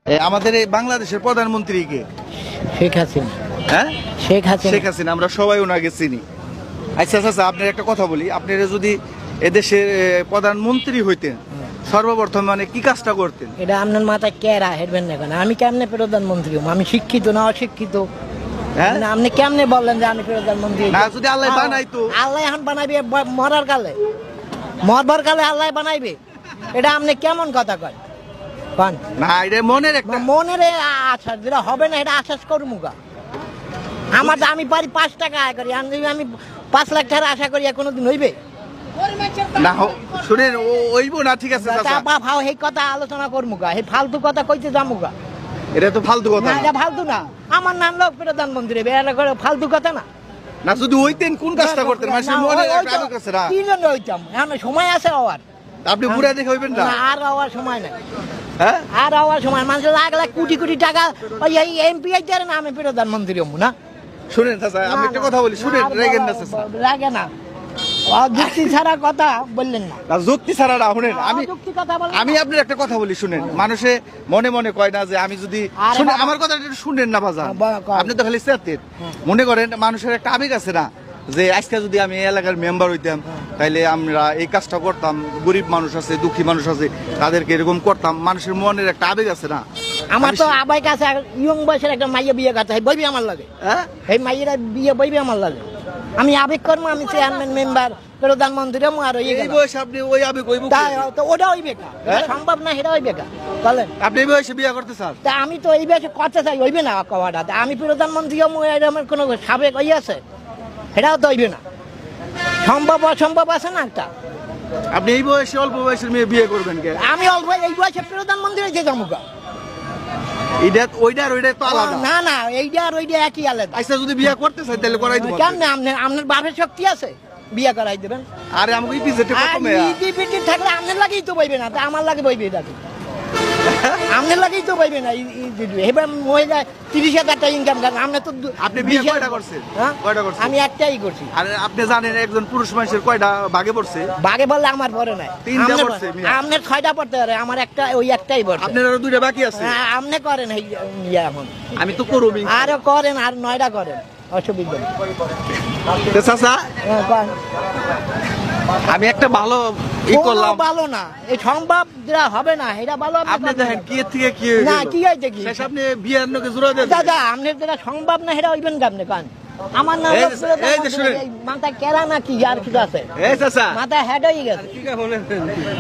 আমাদের এই বাংলাদেশের প্রধানমন্ত্রী কে? শেখ হাসিনা। হ্যাঁ, শেখ হাসিনা। আমরা সবাই ওনাকে চিনি। আচ্ছা আচ্ছা, আপনার একটা কথা বলি, আপনারা যদি এদেশের প্রধানমন্ত্রী হইতেন সর্বপ্রথম মানে কি কাজটা করতেন? এটা আপনার মাথায় কেরা হেরবেন না কেন? আমি কেমনে প্রধানমন্ত্রী হবো? আমি শিক্ষিত না অশিক্ষিত? হ্যাঁ, আপনি কেমনে বললেন যে আমি প্রধানমন্ত্রী? না, যদি আল্লাহ বানাইতো। আল্লাহ এখন বানাইবে মরার কালে, মরবার কালে আল্লাহ বানাইবে, এটা আপনি কেমন কথা কয়? না, এটা মনের একটা মনের আশ্বাস, যেটা হবে না এটা আশ্বাস করবো গা। আমার আমি পারি 5 টাকা আয় করি, আমি 5 লাখ টাকা আশা করি কোনোদিন হইবে না? শুনেন, ওইব না, ঠিক আছে ভাও এই কথা আলোচনা করবো গা, এই ফালতু কথা কইতে যাবো গা। এটা তো ফালতু কথা না, এটা ফালতু না। আমার নাম লোক প্রধানমন্ত্রী, এটা করে ফালতু কথা না। না, যদি হইতেন কোন কাজটা করতেন? মানুষের মনে একটা আবেগ আছে না? কি জন্য হইতাম? এখন সময় আছে হওয়ার। আপনি বুড়া দেখে হইবেন না? আর হওয়ার সময় নাই। হ্যাঁ, আর হওয়ার সময় মানুষের লাখ লাখ কোটি কোটি টাকা ওই এমপি আইতে না, আমি প্রধানমন্ত্রী হবো না। শুনেন চাচা, আমি একটা কথা বলি, শুনেন, রেগেন না চাচা। রাগে না, যুক্তি ছাড়া কথা বললেন না। যুক্তি ছাড়া না, শুনেন, আমি আমি আপনার একটা কথা বলি, শুনেন। মানুষে মনে মনে কয় না যে আমি যদি শুনেন, আমার কথা শুনেন না বাজার, আপনি তো খালি চেতেন। মনে করেন মানুষের একটা আবেগ আছে না, যে আজকে যদি আমি এই এলাকার মেম্বার হইতাম তাইলে আমরা এই কাজটা করতাম, গরিব মানুষ আছে, দুঃখী মানুষ আছে, তাদেরকে এরকম করতাম। মানুষের মনের একটা আবেগ আছে না? আমার তো আবাই কাছে ইয়ং বয়সের একটা মাইয়া বিয়ে করতে হয়, বইবি আমার লাগে। হ্যাঁ, এই মাইয়েরা বিয়ে বইবি আমার লাগে। আমি আবেগ কর্ম, আমি চেয়ারম্যান মেম্বার প্রধানমন্ত্রী আর এই বয়সে আপনি ওই আবেগ হইব? ওটা হইবে না, সম্ভব না, সেটা হইবে না। বলেন, আপনি এই বয়সে বিয়ে করতে চান? তা আমি তো এই বয়সে করতে চাই, হইবে না কওয়াটা। আমি প্রধানমন্ত্রী আমার কোনো সাবেক ওই আছে, সেটাও তো হইবে না। সম্ভব অসম্ভব আছে না একটা। আপনি এই বয়সে অল্প বয়সের মেয়ে বিয়ে করবেন কে? আমি অল্প এই বয়সে প্রধানমন্ত্রী হয়েছে জামুকা। ওইটার তো আলাদা। না না, এইটা আর ওইটা একই আলাদা। আচ্ছা, যদি বিয়ে করতে চাই তাহলে করাই দেব। কেমনে? আপনার বাপের শক্তি আছে বিয়ে করাই দেবেন? আরে আমাকে ইপিজেটে কত মেয়ে? ইপিজেট থাকলে আপনার লাগেই তো বইবে না, তা আমার লাগে বইবে এটা। আপনার লাগেই তো বইবে না। এবার মহিলা 30,000 টাকা ইনকাম করেন, আপনি তো। আপনি বিয়ে কয়টা করছেন? কয়টা করছেন? আমি একটাই করছি। আরে আপনি জানেন একজন পুরুষ মানুষের কয়টা ভাগে পড়ছে? ভাগে বললে আমার পরে নাই, 3টা পড়ছে। আপনার 6টা পড়তে পারে, আমার একটা ওই একটাই পড়ছে। আপনার আরো 2টা বাকি আছে। আপনি করেন এই এখন? আমি তো করবই। আরো করেন, আর 9টা করেন, অসুবিধা নেই। চাচা, আমি একটা ভালো করলাম। ভালো না, এই সম্ভব যেটা হবে না এটা ভালো। আপনি দেখেন কি থেকে কি না, কি হইছে কি? শেষ আপনি বিয়ের নকে জোড়া দেন। দাদা, আপনি যেটা সম্ভব না সেটা হইবেন কেমনে? কান আমার নাম মাথা কেরা না কি আর কিছু আছে? এই চাচা, মাথা হেড হয়ে গেছে।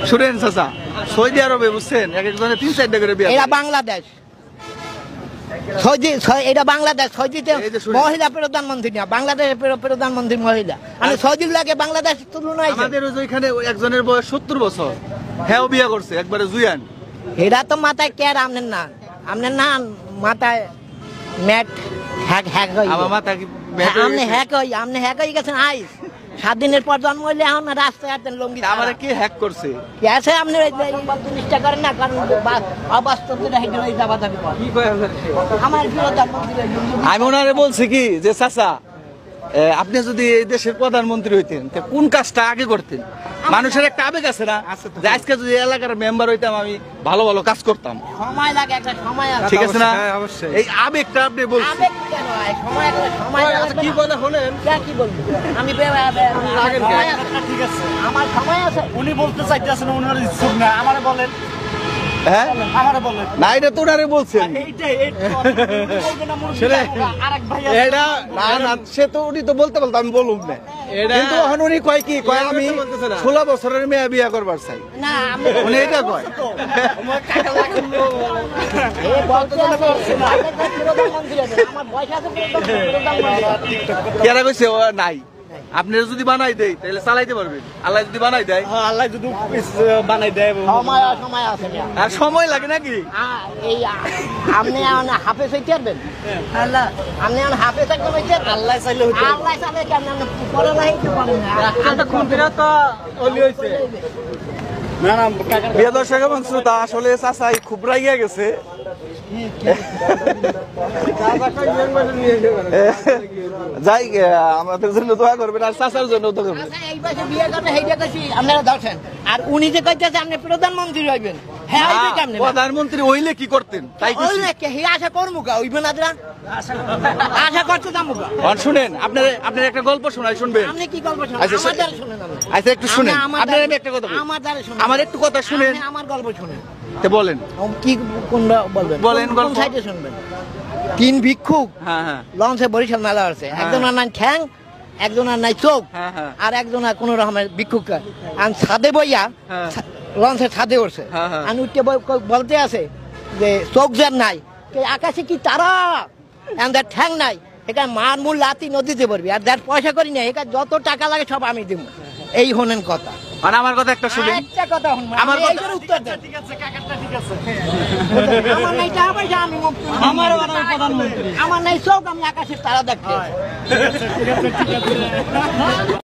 শুনেন চাচা, সৌদি আরবে বুঝছেন এক একজনের 3-4টা করে বিয়ে। এটা বাংলাদেশ, এটা বাংলাদেশ। সৌদিতে মহিলা প্রধানমন্ত্রী না, বাংলাদেশের প্রধানমন্ত্রী মহিলা। আমি সৌদির লাগে বাংলাদেশ তুলনা। আমাদের ওইখানে একজনের বয়স 70 বছর, হ্যাঁ বিয়ে করছে একবারে জুয়ান। এরা তো মাথায় কের, আপনার না, আপনার না মাথায় ম্যাট হ্যাক হ্যাক হই। আমার মাথা কি আপনি হ্যাক হই, আপনি হ্যাক হয়ে গেছেন। 7 দিনের পর জন্ম হইলে এখন রাস্তায় হাঁটেন লঙ্গি। আমারে কি হ্যাক করছে? কি আছে? আপনি জিনিসটা করেন না, কারণ অবাস্তব যেটা হেঁটে রয়ে যাবা থাকবে। আমার আমি ওনারে বলছি কি যে চাচা, আপনি যদি এই দেশের প্রধানমন্ত্রী হইতেন কোন কাজটা আগে করতেন? মানুষের একটা আবেগ আছে না, যে আজকে যদি এলাকার মেম্বার হইতাম আমি ভালো ভালো কাজ করতাম। সময় লাগে, একটা সময় আছে, ঠিক আছে না? এই আবেগটা আপনি বলছেন। আবেগ কেন? সময় আছে, কি কথা হলেন? কি বলবো আমি? ঠিক আছে, আমার সময় আছে। উনি বলতে চাইতেছেন, উনার ইচ্ছুক না, আমারে বলেন। হ্যাঁ, আমারে বলেন না, এটা তো ওনারে বলছেন। সে তো উনি তো বলতে বলতো, আমি বলুন না। কিন্তু এখন উনি কয় কি কয়, আমি 16 বছরের মেয়ে বিয়ে করবার চাই। উনি এটা কয়। কেরা কইছে নাই? আপনারা যদি বানাই দেয় তাহলে চালাইতে পারবেন। আল্লাহ যদি বানাই দেয়, আল্লাহ যদি বানাই দেয়, সময় আছে আর সময় লাগে নাকি? এই আপনি হাফে চাইতে পারবেন? আল্লাহ, আপনি হাফে চাইতে পারবেন? আল্লাহ চাইলে হইতে, আল্লাহ চাইলে কেন আপনি পরে নাই তো পারেন না। এতক্ষণ ধরে তো ওলি হইছে। না না, প্রিয় দর্শক এবং শ্রোতা, আসলে চাচাই খুব রাগিয়া গেছে। যাই, আমাদের জন্য দোয়া করবেন আর চাচার জন্য দোয়া করবেন। এই বয়সে বিয়ে করবে, আপনারা দর্শন। আর উনি যে কইতেছে আপনি প্রধানমন্ত্রী হইবেন, হ্যাঁ হইবে কেমনে প্রধানমন্ত্রী হইলে কি করতেন তাই ওই কইছি। না কে হি আশা করমু গা হইবে না দিরা আশা করতে দামু গা শুনেন আপনার একটা গল্প শোনাই শুনবেন। আপনি কি গল্প শুনেন আচ্ছা, আমার দ্বারা শুনেন আপনি আচ্ছা একটু শুনেন, আমার আপনার আমি একটা কথা বলি। আমার দ্বারা শুনেন আমার একটু কথা শুনেন, আপনি আমার গল্প শুনেন তো বলেন। কি কোনটা বলবেন বলেন কোন গল্প। সাইডে শুনবেন তিন ভিক্ষুক হ্যাঁ হ্যাঁ লঞ্চে বরিশাল মেলা আছে একজনের নাই ঠ্যাং একজনের নাই চোখ হ্যাঁ, হ্যাঁ। আর একজনের কোন রকমের ভিক্ষুক আর ছাদে বইয়া হ্যাঁ। লঞ্চের ছাদে উঠছে হ্যাঁ, হ্যাঁ। আর উঠতে বলতে আছে যে চোখ যার নাই কে আকাশে কি তারা যার ঠ্যাং নাই এখানে মার মূল লাতি নদীতে পড়বি আর যার পয়সা করি না এখানে যত টাকা লাগে সব আমি দিব এই হনেন কথা মানে আমার কথা একটা শুনেন। একটা কথা শুনবেন আমার আমার কথা- উত্তর দেন ঠিক আছে কাকারটা ঠিক আছে আমার নাই টাকা পয়সা আমি মুক্ত আমারও বানাবো প্রধানমন্ত্রী আমার নাই চোখ আমি আকাশের তারা দেখতে